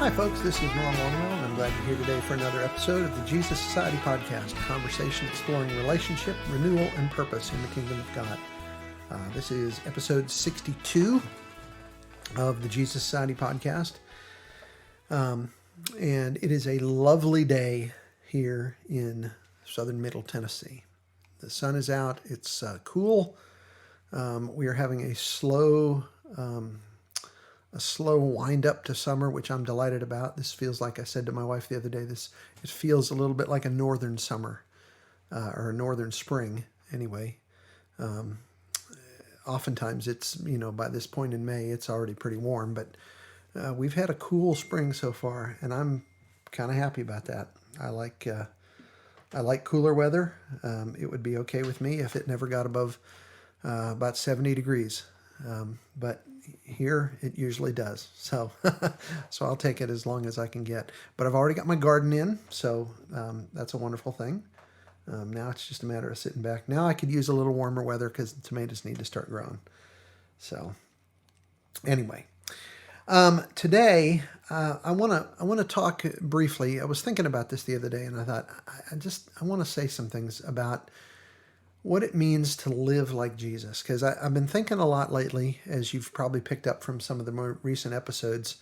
Hi folks, this is Norm Longwell, and I'm glad you're here today for another episode of the Jesus Society Podcast, a conversation exploring relationship, renewal, and purpose in the kingdom of God. This is episode 62 of the Jesus Society Podcast, and it is a lovely day here in southern Middle Tennessee. The sun is out, it's cool. We are having a slow wind up to summer, which I'm delighted about. This feels like I said to my wife the other day, it feels a little bit like a northern summer, or a northern spring anyway. Oftentimes it's, by this point in May, it's already pretty warm, but we've had a cool spring so far, and I'm kind of happy about that. I like cooler weather. It would be okay with me if it never got above about 70 degrees. But here it usually does. So I'll take it as long as I can get. But I've already got my garden in, so that's a wonderful thing. Now it's just a matter of sitting back. Now I could use a little warmer weather because the tomatoes need to start growing. So anyway, today I want to talk briefly. I was thinking about this the other day, and I thought I want to say some things about what it means to live like Jesus, because I've been thinking a lot lately, as you've probably picked up from some of the more recent episodes,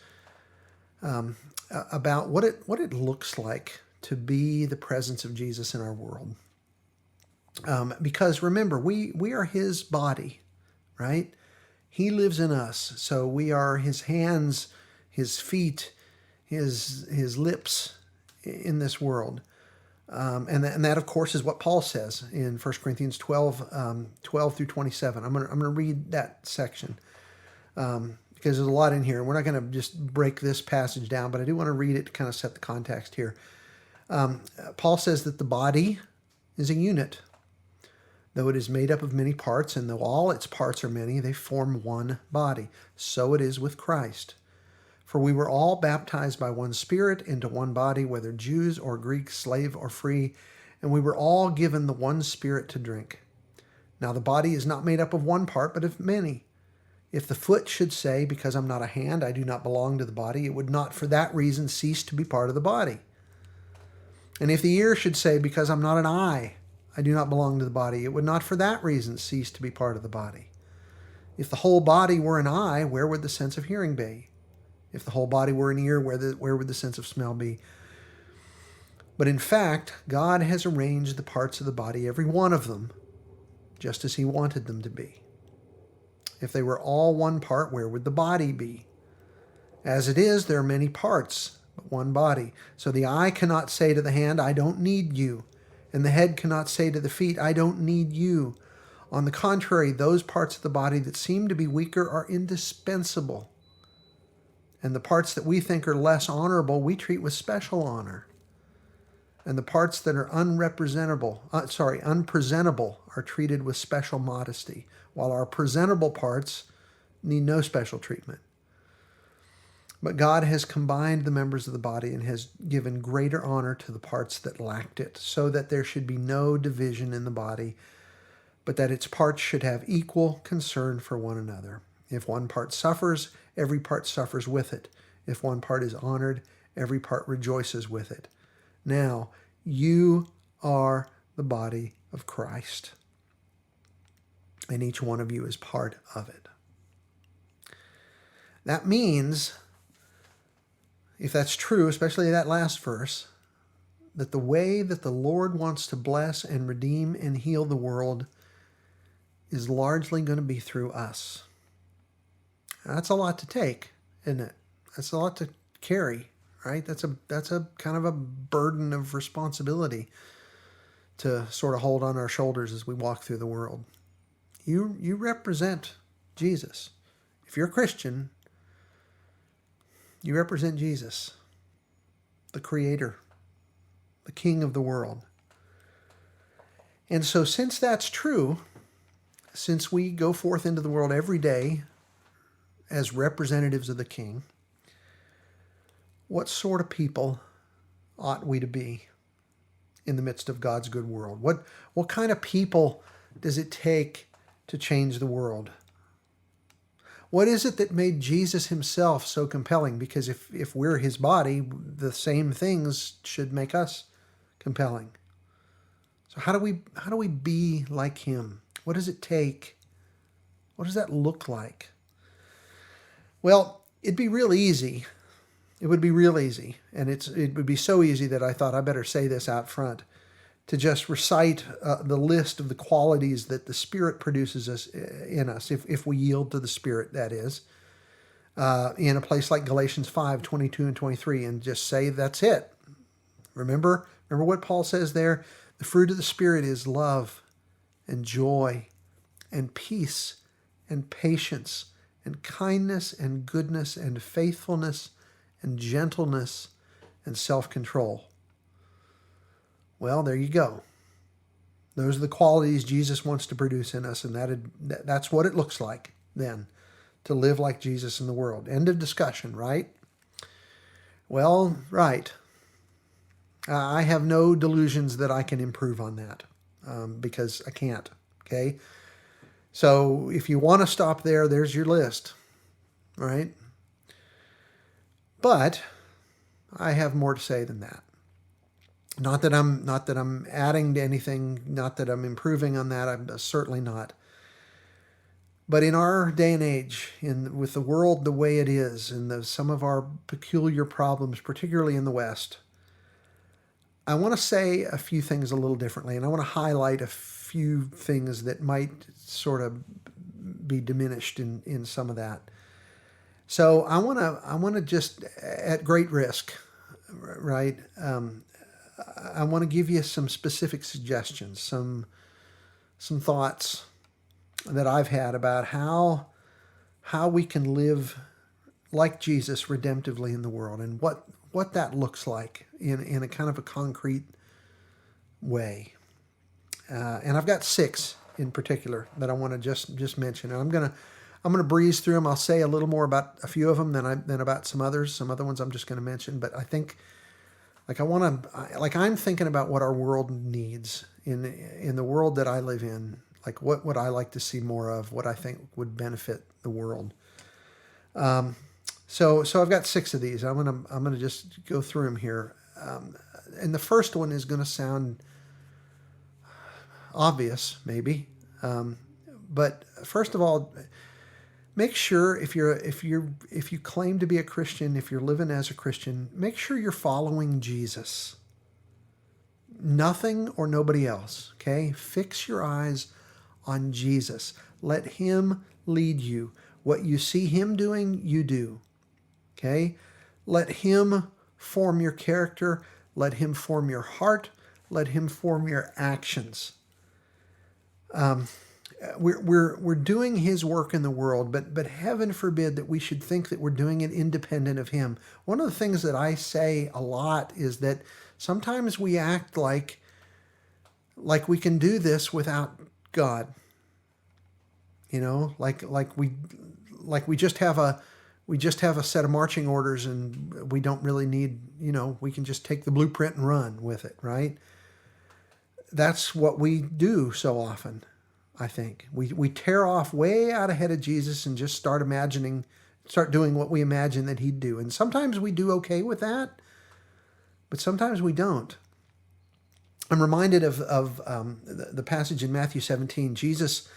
about what it looks like to be the presence of Jesus in our world. Because remember, we are His body, right? He lives in us, so we are His hands, His feet, His lips in this world. And that, of course, is what Paul says in 1 Corinthians 12 through 27. I'm gonna read that section because there's a lot in here. We're not going to just break this passage down, but I do want to read it to kind of set the context here. Paul says that the body is a unit. Though it is made up of many parts, and though all its parts are many, they form one body. So it is with Christ. For we were all baptized by one Spirit into one body, whether Jews or Greeks, slave or free, and we were all given the one Spirit to drink. Now the body is not made up of one part, but of many. If the foot should say, because I'm not a hand, I do not belong to the body, it would not for that reason cease to be part of the body. And if the ear should say, because I'm not an eye, I do not belong to the body, it would not for that reason cease to be part of the body. If the whole body were an eye, where would the sense of hearing be? If the whole body were an ear, where would the sense of smell be? But in fact, God has arranged the parts of the body, every one of them, just as He wanted them to be. If they were all one part, where would the body be? As it is, there are many parts, but one body. So the eye cannot say to the hand, I don't need you. And the head cannot say to the feet, I don't need you. On the contrary, those parts of the body that seem to be weaker are indispensable. And the parts that we think are less honorable, we treat with special honor. And the parts that are unpresentable are treated with special modesty, while our presentable parts need no special treatment. But God has combined the members of the body and has given greater honor to the parts that lacked it, so that there should be no division in the body, but that its parts should have equal concern for one another. If one part suffers, every part suffers with it. If one part is honored, every part rejoices with it. Now, you are the body of Christ, and each one of you is part of it. That means, if that's true, especially that last verse, that the way that the Lord wants to bless and redeem and heal the world is largely going to be through us. That's a lot to take, isn't it? That's a lot to carry, right? That's a kind of a burden of responsibility to sort of hold on our shoulders as we walk through the world. You represent Jesus. If you're a Christian, you represent Jesus, the Creator, the King of the world. And so since that's true, since we go forth into the world every day as representatives of the King, what sort of people ought we to be in the midst of God's good world? What kind of people does it take to change the world? What is it that made Jesus himself so compelling? Because if we're his body, the same things should make us compelling. So how do we be like him? What does it take? What does that look like? Well, it'd be real easy. It would be real easy, and it would be so easy that I thought I better say this out front, to just recite the list of the qualities that the Spirit produces in us, if we yield to the Spirit, that is, in a place like Galatians 5:22 and 23, and just say that's it. Remember what Paul says there? The fruit of the Spirit is love and joy and peace and patience and kindness and goodness and faithfulness and gentleness and self-control. Well, there you go. Those are the qualities Jesus wants to produce in us, and that's what it looks like then, to live like Jesus in the world. End of discussion, right? Well, right. I have no delusions that I can improve on that, because I can't, okay? So if you want to stop there, there's your list, right? But I have more to say than that. Not that I'm adding to anything, not that I'm improving on that. I'm certainly not. But in our day and age, with the world the way it is, and some of our peculiar problems, particularly in the West, I want to say a few things a little differently, and I want to highlight a few things that might sort of be diminished in some of that. So I want to just, at great risk, right? I want to give you some specific suggestions, some thoughts that I've had about how we can live like Jesus redemptively in the world, and what that looks like in a kind of a concrete way. And I've got 6 in particular that I want to just mention. And I'm gonna breeze through them. I'll say a little more about a few of them than about some others. Some other ones I'm just going to mention, but I think, I'm thinking about what our world needs in the world that I live in. Like, what would I like to see more of? What I think would benefit the world. So I've got 6 of these. I'm gonna just go through them here. And the first one is going to sound obvious, maybe, but first of all, make sure if you claim to be a Christian, if you're living as a Christian, make sure you're following Jesus. Nothing or nobody else. Okay, fix your eyes on Jesus. Let him lead you. What you see him doing, you do. Okay, let him form your character. Let him form your heart. Let him form your actions. We're doing his work in the world, but heaven forbid that we should think that we're doing it independent of him. One of the things that I say a lot is that sometimes we act like we can do this without God. You know, like we just have a set of marching orders, and we don't really need, we can just take the blueprint and run with it, right? That's what we do so often. I think we tear off way out ahead of Jesus and just start doing what we imagine that he'd do. And sometimes we do okay with that, but sometimes we don't. I'm reminded of the passage in Matthew 17. Jesus,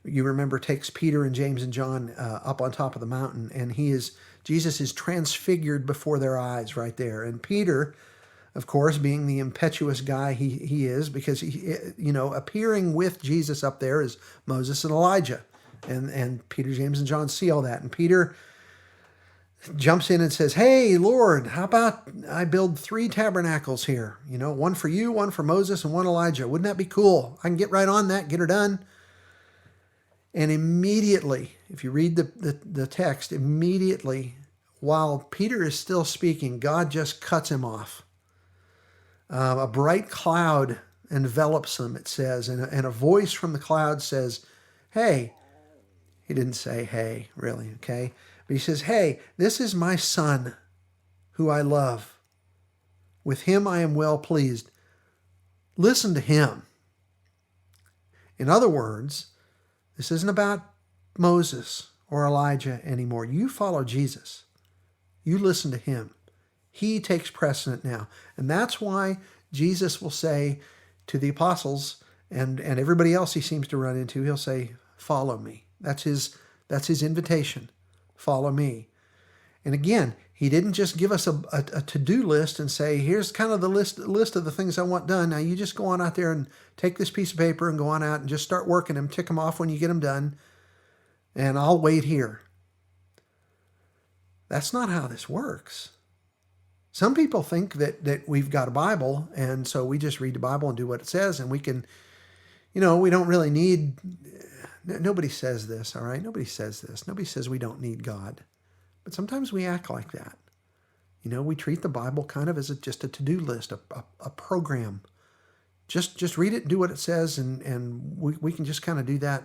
you remember, takes Peter and James and John up on top of the mountain, and Jesus is transfigured before their eyes right there. And Peter, of course, being the impetuous guy he is, because appearing with Jesus up there is Moses and Elijah, and Peter, James, and John see all that, and Peter jumps in and says, "Hey, Lord, how about I build 3 tabernacles here? One for you, one for Moses, and one Elijah. Wouldn't that be cool? I can get right on that, get her done." And immediately, if you read the text, immediately, while Peter is still speaking, God just cuts him off. A bright cloud envelops him, it says, and a voice from the cloud says, "Hey." He didn't say hey, really, okay? But he says, "Hey, this is my son who I love. With him I am well pleased. Listen to him." In other words, this isn't about Moses or Elijah anymore. You follow Jesus. You listen to him. He takes precedent now. And that's why Jesus will say to the apostles and everybody else he seems to run into, he'll say, follow me. That's his invitation. Follow me. And again, he didn't just give us a to-do list and say, here's kind of the list of the things I want done. Now you just go on out there and take this piece of paper and go on out and just start working them, tick them off when you get them done, and I'll wait here. That's not how this works. Some people think that we've got a Bible, and so we just read the Bible and do what it says, and we can, we don't really need, nobody says this, all right? Nobody says this. Nobody says we don't need God. But sometimes we act like that. We treat the Bible kind of as just a to-do list, a program. Just read it and do what it says, and we can just kind of do that.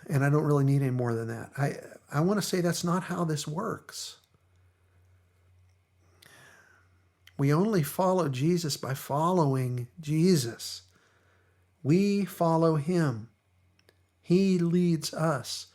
And I don't really need any more than that. I want to say that's not how this works. We only follow Jesus by following Jesus. We follow him. He leads us.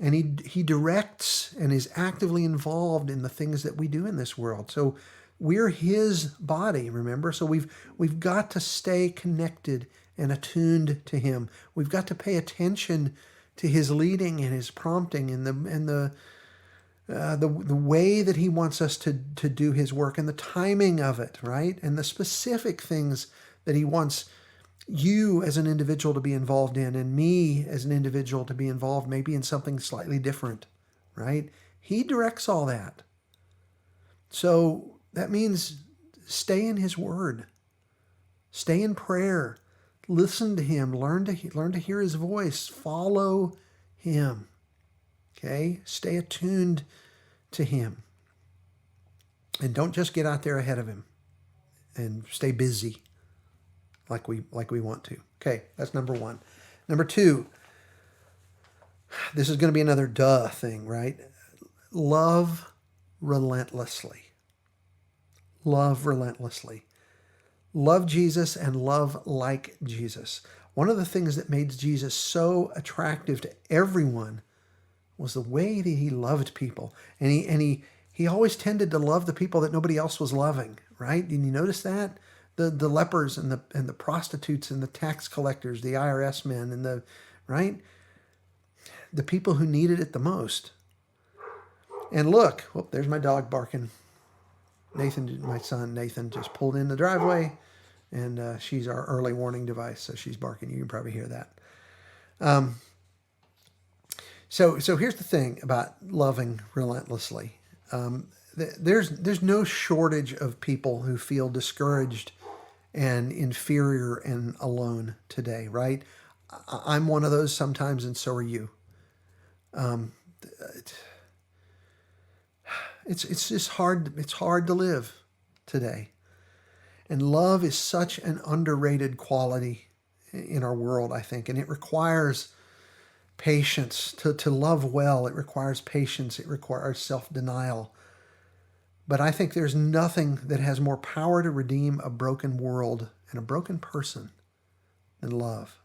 And he directs and is actively involved in the things that we do in this world. So we're his body, remember? So we've got to stay connected and attuned to him. We've got to pay attention to his leading and his prompting and the way that he wants us to do his work and the timing of it, right? And the specific things that he wants you as an individual to be involved in and me as an individual to be involved maybe in something slightly different, right? He directs all that. So that means stay in his word. Stay in prayer. Listen to him. Learn to hear his voice. Follow him. Okay? Stay attuned to him. And don't just get out there ahead of him and stay busy like we want to. Okay, that's number one. Number two, this is going to be another duh thing, right? Love relentlessly. Love relentlessly. Love Jesus and love like Jesus. One of the things that made Jesus so attractive to everyone was the way that he loved people. And he always tended to love the people that nobody else was loving, right? Did you notice that? The lepers and the prostitutes and the tax collectors, the IRS men and the people who needed it the most. And look, there's my dog barking. Nathan, my son Nathan, just pulled in the driveway, and she's our early warning device, so she's barking. You can probably hear that. So here's the thing about loving relentlessly. There's no shortage of people who feel discouraged and inferior and alone today, right? I'm one of those sometimes, and so are you. It's just hard. It's hard to live today, and love is such an underrated quality in our world, I think, and it requires patience to love well. It requires patience. It requires self-denial. But I think there's nothing that has more power to redeem a broken world and a broken person than love.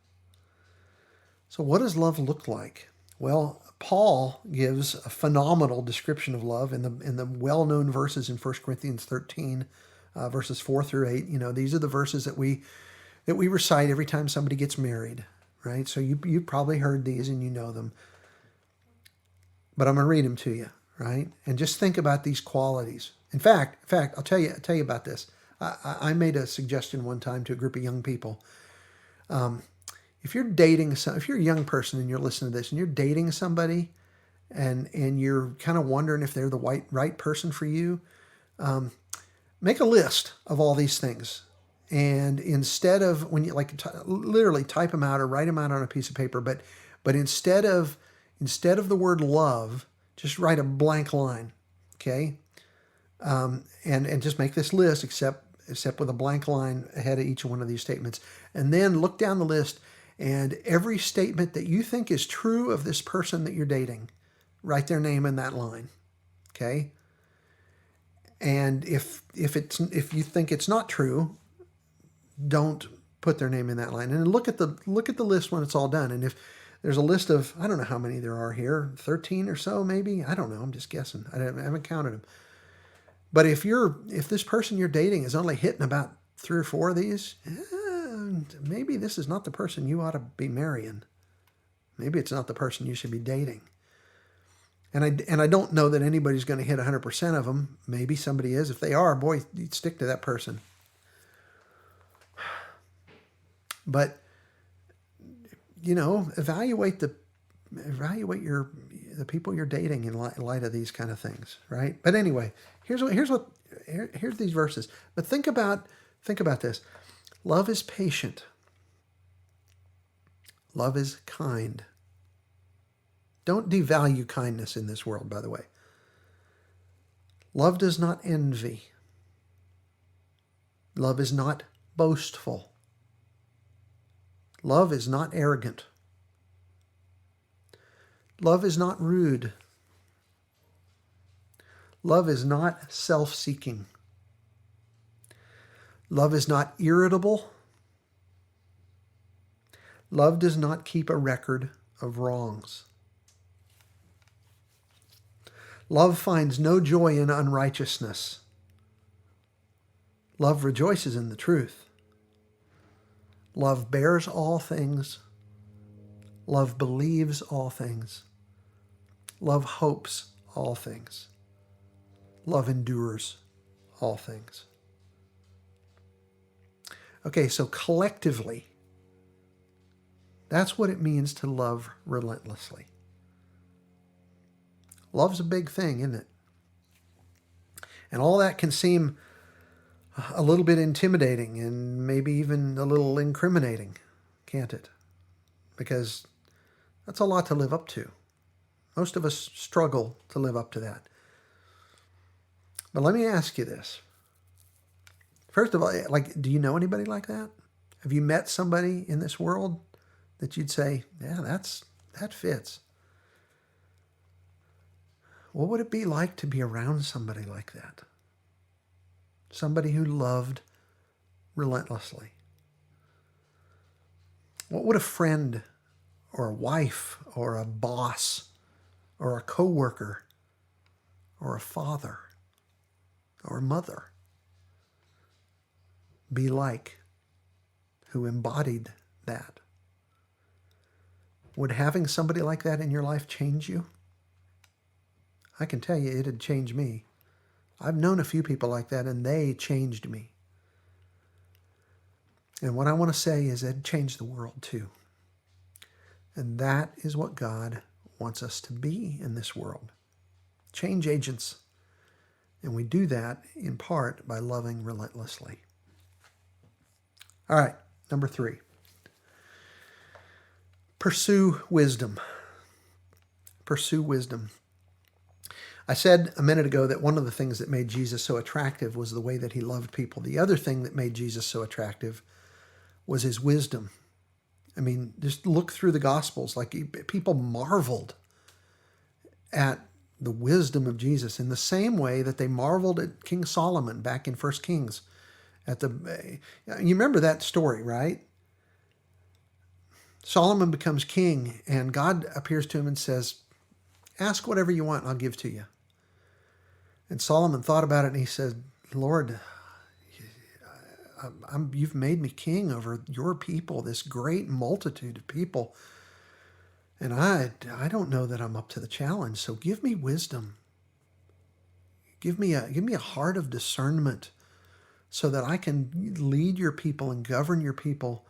So what does love look like? Well, Paul gives a phenomenal description of love in the well-known verses in 1 Corinthians 13, verses 4 through 8. These are the verses that we recite every time somebody gets married, right? So you've probably heard these and you know them. But I'm going to read them to you, right? And just think about these qualities. In fact, I'll tell you about this. I made a suggestion one time to a group of young people. If you're if you're a young person and you're listening to this and you're dating somebody and you're kind of wondering if they're the right person for you, make a list of all these things. And instead of, when you literally type them out or write them out on a piece of paper, but instead of the word love, just write a blank line, okay? And just make this list except with a blank line ahead of each one of these statements. And then look down the list, and every statement that you think is true of this person that you're dating, write their name in that line, okay? And if you think it's not true, don't put their name in that line. And look at the list when it's all done. And if There's a list of, I don't know how many there are here, 13 or so maybe. I don't know. I'm just guessing. I haven't counted them. But if this person you're dating is only hitting about 3 or 4 of these, maybe this is not the person you ought to be marrying. Maybe it's not the person you should be dating. And I don't know that anybody's going to hit 100% of them. Maybe somebody is. If they are, boy, you'd stick to that person. But evaluate the people you're dating in light of these kind of things, right? But anyway, here's these verses. But think about this. Love is patient. Love is kind. Don't devalue kindness in this world, by the way. Love does not envy. Love is not boastful. Love is not arrogant. Love is not rude. Love is not self-seeking. Love is not irritable. Love does not keep a record of wrongs. Love finds no joy in unrighteousness. Love rejoices in the truth. Love bears all things. Love believes all things. Love hopes all things. Love endures all things. Okay, so collectively, that's what it means to love relentlessly. Love's a big thing, isn't it? And all that can seem a little bit intimidating and maybe even a little incriminating, can't it? Because that's a lot to live up to. Most of us struggle to live up to that. But let me ask you this. First of all, do you know anybody like that? Have you met somebody in this world that you'd say, yeah, that fits? What would it be like to be around somebody like that? Somebody who loved relentlessly. What would a friend or a wife or a boss or a coworker or a father or a mother be like who embodied that? Would having somebody like that in your life change you? I can tell you it had changed me. I've known a few people like that, and they changed me. And what I want to say is it changed the world too. And that is what God wants us to be in this world. Change agents. And we do that in part by loving relentlessly. All right, number 3. Pursue wisdom. Pursue wisdom. I said a minute ago that one of the things that made Jesus so attractive was the way that he loved people. The other thing that made Jesus so attractive was his wisdom. I mean, just look through the Gospels. People marveled at the wisdom of Jesus in the same way that they marveled at King Solomon back in 1 Kings. You remember that story, right? Solomon becomes king, and God appears to him and says, ask whatever you want, and I'll give to you. And Solomon thought about it, and he said, Lord, you've made me king over your people, this great multitude of people. And I don't know that I'm up to the challenge, so give me wisdom. Give me a heart of discernment so that I can lead your people and govern your people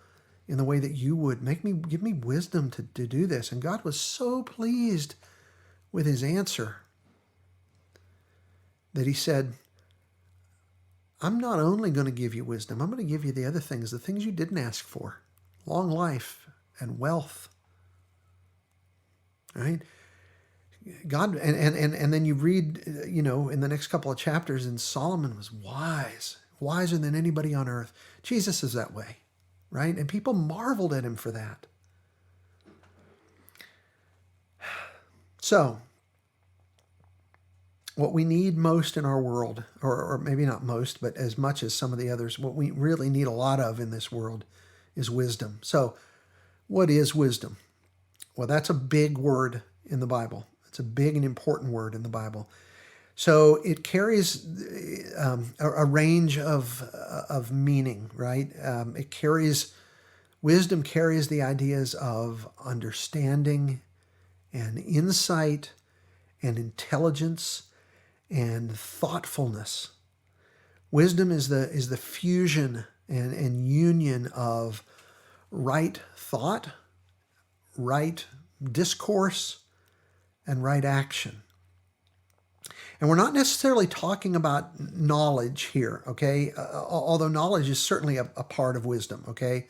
in the way that you would. Give me wisdom to do this. And God was so pleased with his answer that he said, I'm not only going to give you wisdom, I'm going to give you the other things, the things you didn't ask for. Long life and wealth. Right? God, and then you read, in the next couple of chapters, and Solomon was wise, wiser than anybody on earth. Jesus is that way, right? And people marveled at him for that. So, what we need most in our world, or maybe not most, but as much as some of the others, what we really need a lot of in this world is wisdom. So, what is wisdom? Well, that's a big word in the Bible. It's a big and important word in the Bible. So it carries a range of meaning, right? Wisdom carries the ideas of understanding and insight and intelligence and thoughtfulness. Wisdom is the fusion and union of right thought, right discourse, and right action. And we're not necessarily talking about knowledge here, okay? Although knowledge is certainly a part of wisdom, okay?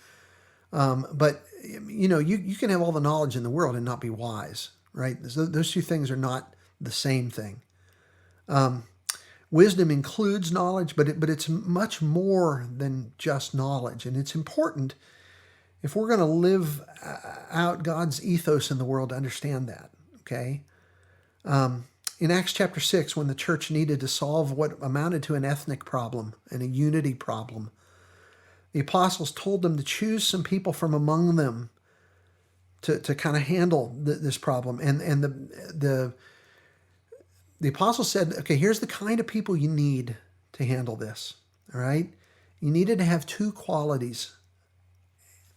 But, you can have all the knowledge in the world and not be wise, right? Those two things are not the same thing. Wisdom includes knowledge, but it's much more than just knowledge. And it's important if we're going to live out God's ethos in the world to understand that, okay? In Acts chapter 6, when the church needed to solve what amounted to an ethnic problem and a unity problem, the apostles told them to choose some people from among them to kind of handle this problem. And the apostles said, okay, here's the kind of people you need to handle this, all right? You needed to have two qualities.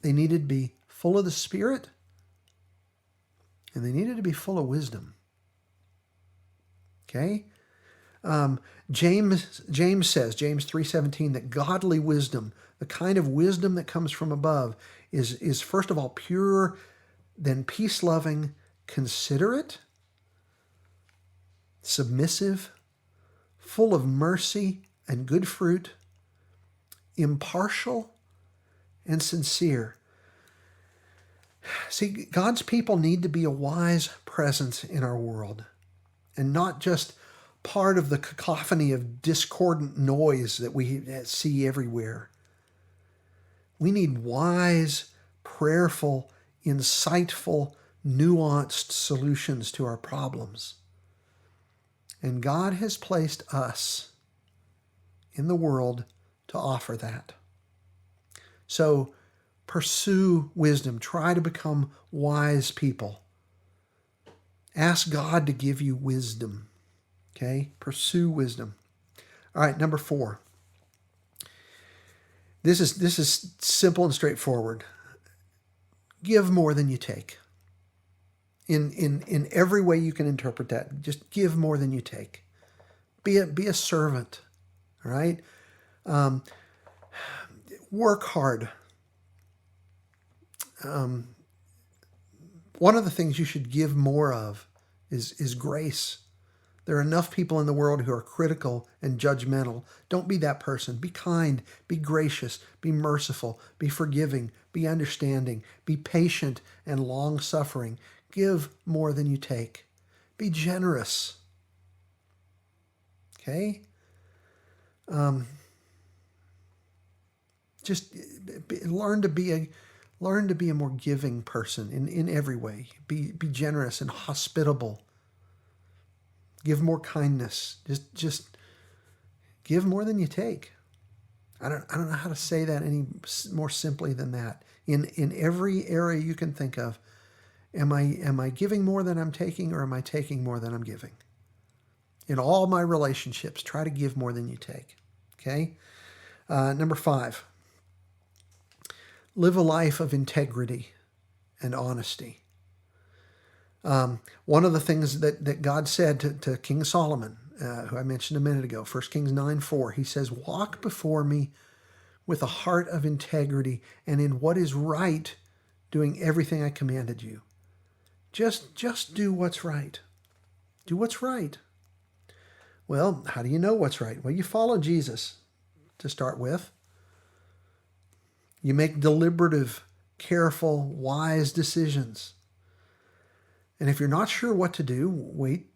They needed to be full of the Spirit, and they needed to be full of wisdom. Okay? James says, James 3:17, that godly wisdom, the kind of wisdom that comes from above, is first of all pure, then peace-loving, considerate, submissive, full of mercy and good fruit, impartial, and sincere. See, God's people need to be a wise presence in our world, and not just part of the cacophony of discordant noise that we see everywhere. We need wise, prayerful, insightful, nuanced solutions to our problems. And God has placed us in the world to offer that. So pursue wisdom. Try to become wise people. Ask God to give you wisdom. Okay? Pursue wisdom. All right, number 4. This is simple and straightforward. Give more than you take. In every way you can interpret that, just give more than you take. Be a servant. All right? Work hard. One of the things you should give more of is grace. There are enough people in the world who are critical and judgmental. Don't be that person. Be kind, be gracious, be merciful, be forgiving, be understanding, be patient and long-suffering. Give more than you take. Be generous. Okay? Just learn to be a more giving person in every way. Be generous and hospitable. Give more kindness. Just give more than you take. I don't know how to say that any more simply than that. In every area you can think of, am I giving more than I'm taking, or am I taking more than I'm giving? In all my relationships, try to give more than you take. Okay? Number 5. Live a life of integrity and honesty. One of the things that God said to King Solomon, who I mentioned a minute ago, 1 Kings 9:4, he says, walk before me with a heart of integrity and in what is right, doing everything I commanded you. Just do what's right. Do what's right. Well, how do you know what's right? Well, you follow Jesus to start with. You make deliberative, careful, wise decisions. And if you're not sure what to do, wait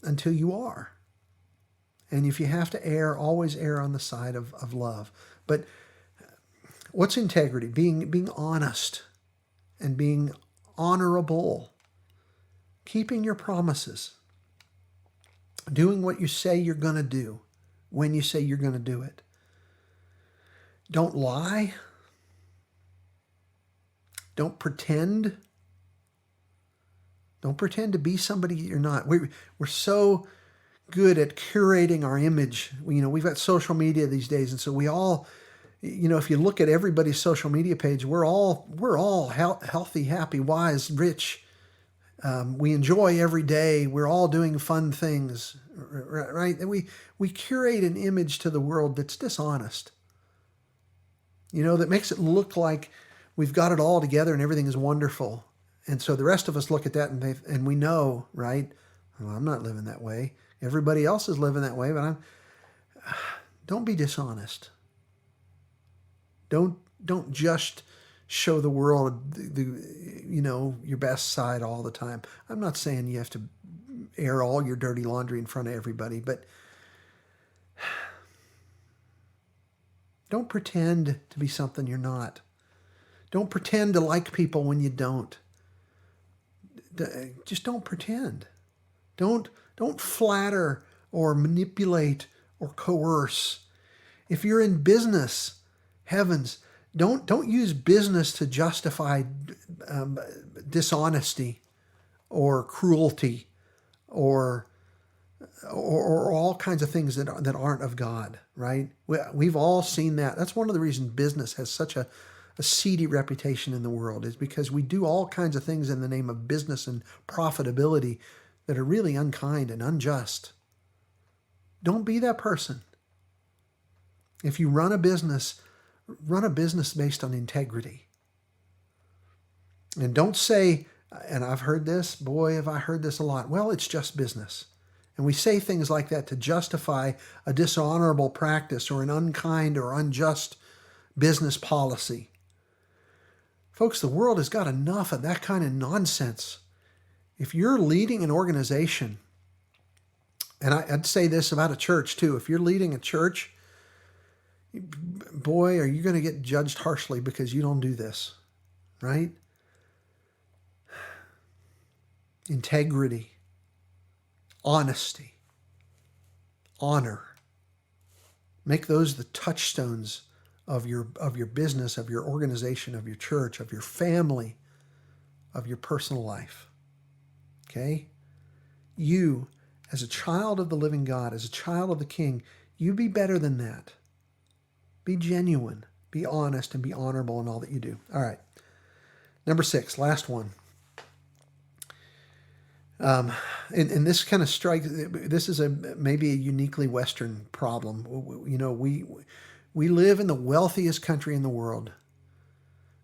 until you are. And if you have to err, always err on the side of love. But what's integrity? Being honest and being honorable. Keeping your promises. Doing what you say you're going to do when you say you're going to do it. Don't lie. Don't pretend. Don't pretend to be somebody you're not. We're so good at curating our image. We've got social media these days, and so we all, if you look at everybody's social media page, we're all healthy, happy, wise, rich. We enjoy every day. We're all doing fun things, right? And we curate an image to the world that's dishonest. That makes it look like we've got it all together and everything is wonderful. And so the rest of us look at that and we know, right? Well, I'm not living that way. Everybody else is living that way, but don't be dishonest. Don't just show the world your best side all the time. I'm not saying you have to air all your dirty laundry in front of everybody, but don't pretend to be something you're not. Don't pretend to like people when you don't. Just don't pretend. Don't flatter or manipulate or coerce. If you're in business, heavens, don't use business to justify dishonesty or cruelty or all kinds of things that aren't of God, right? We've all seen that. That's one of the reasons business has such a seedy reputation in the world, is because we do all kinds of things in the name of business and profitability that are really unkind and unjust. Don't be that person. If you run a business based on integrity. And don't say, and I've heard this, boy, have I heard this a lot, well, it's just business. And we say things like that to justify a dishonorable practice or an unkind or unjust business policy. Folks, the world has got enough of that kind of nonsense. If you're leading an organization, and I'd say this about a church too, if you're leading a church, boy, are you going to get judged harshly because you don't do this, right? Integrity, honesty, honor. Make those the touchstones of your business, of your organization, of your church, of your family, of your personal life. Okay? You, as a child of the living God, as a child of the King, you be better than that. Be genuine, be honest, and be honorable in all that you do. All right. Number 6, last one. And this kind of strikes, this is maybe a uniquely Western problem. We live in the wealthiest country in the world.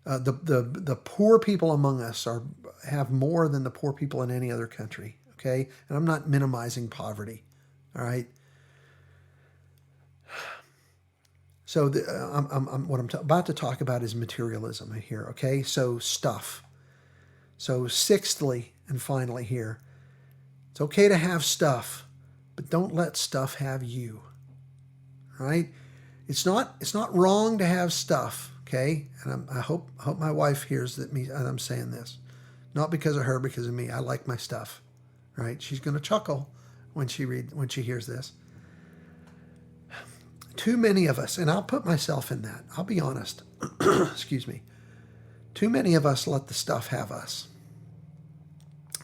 The poor people among us have more than the poor people in any other country. Okay, and I'm not minimizing poverty. All right. So what I'm about to talk about is materialism here. Okay, so stuff. So sixthly and finally here, it's okay to have stuff, but don't let stuff have you. All right. It's not wrong to have stuff, okay? And I hope my wife hears that I'm saying this, not because of her, because of me. I like my stuff, right? She's going to chuckle when she hears this. Too many of us, and I'll put myself in that. I'll be honest. Excuse me. Too many of us let the stuff have us.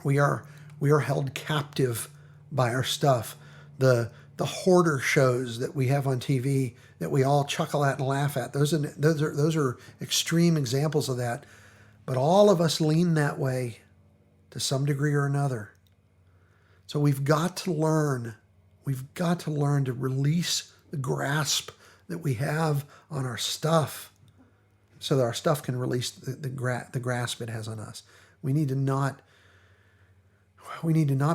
We are held captive by our stuff. The hoarder shows that we have on TV that we all chuckle at and laugh at. Those are extreme examples of that. But all of us lean that way to some degree or another. So we've got to learn to release the grasp that we have on our stuff so that our stuff can release the grasp it has on us. We need to not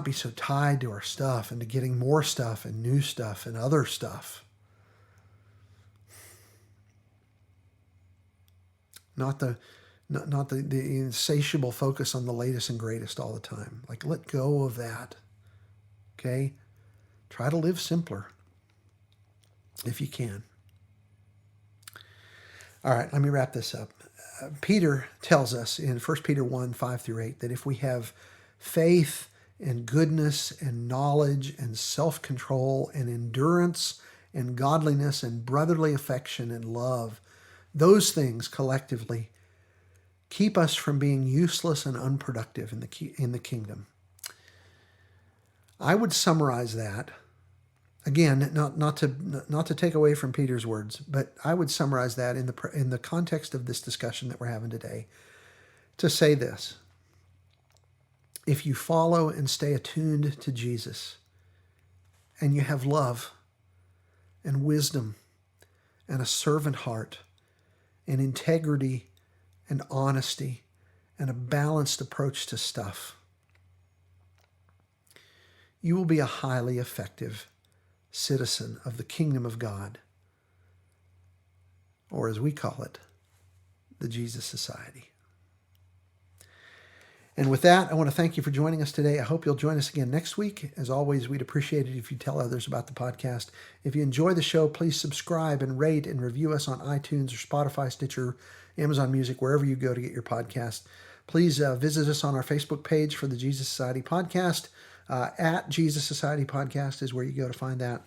be so tied to our stuff and to getting more stuff and new stuff and other stuff. Not the insatiable focus on the latest and greatest all the time. Like, let go of that. Okay? Try to live simpler if you can. All right, let me wrap this up. Peter tells us in 1 Peter 1, 5-8 that if we have faith and goodness and knowledge and self-control and endurance and godliness and brotherly affection and love, those things collectively Keep us from being useless and unproductive in the kingdom. I would summarize that. Again, not to take away from Peter's words, but I would summarize that in the context of this discussion that we're having today to say this. If you follow and stay attuned to Jesus, and you have love and wisdom and a servant heart and integrity and honesty and a balanced approach to stuff, you will be a highly effective citizen of the kingdom of God, or as we call it, the Jesus Society. And with that, I want to thank you for joining us today. I hope you'll join us again next week. As always, we'd appreciate it if you tell others about the podcast. If you enjoy the show, please subscribe and rate and review us on iTunes or Spotify, Stitcher, Amazon Music, wherever you go to get your podcast. Please visit us on our Facebook page for the Jesus Society podcast. At Jesus Society Podcast is where you go to find that.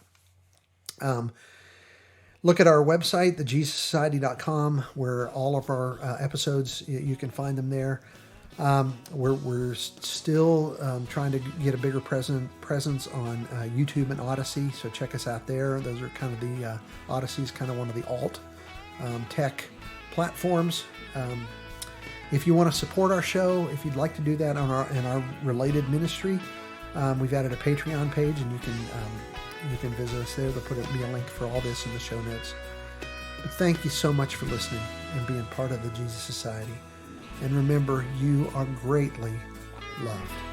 Look at our website, thejesussociety.com, where all of our episodes, you can find them there. We're still trying to get a bigger presence on YouTube and Odyssey, so check us out there. Those are kind of the Odyssey's kind of one of the alt tech platforms. If you want to support our show, if you'd like to do that in our related ministry, we've added a Patreon page, and you can visit us there. There'll be a link for all this in the show notes. But thank you so much for listening and being part of the Jesus Society. And remember, you are greatly loved.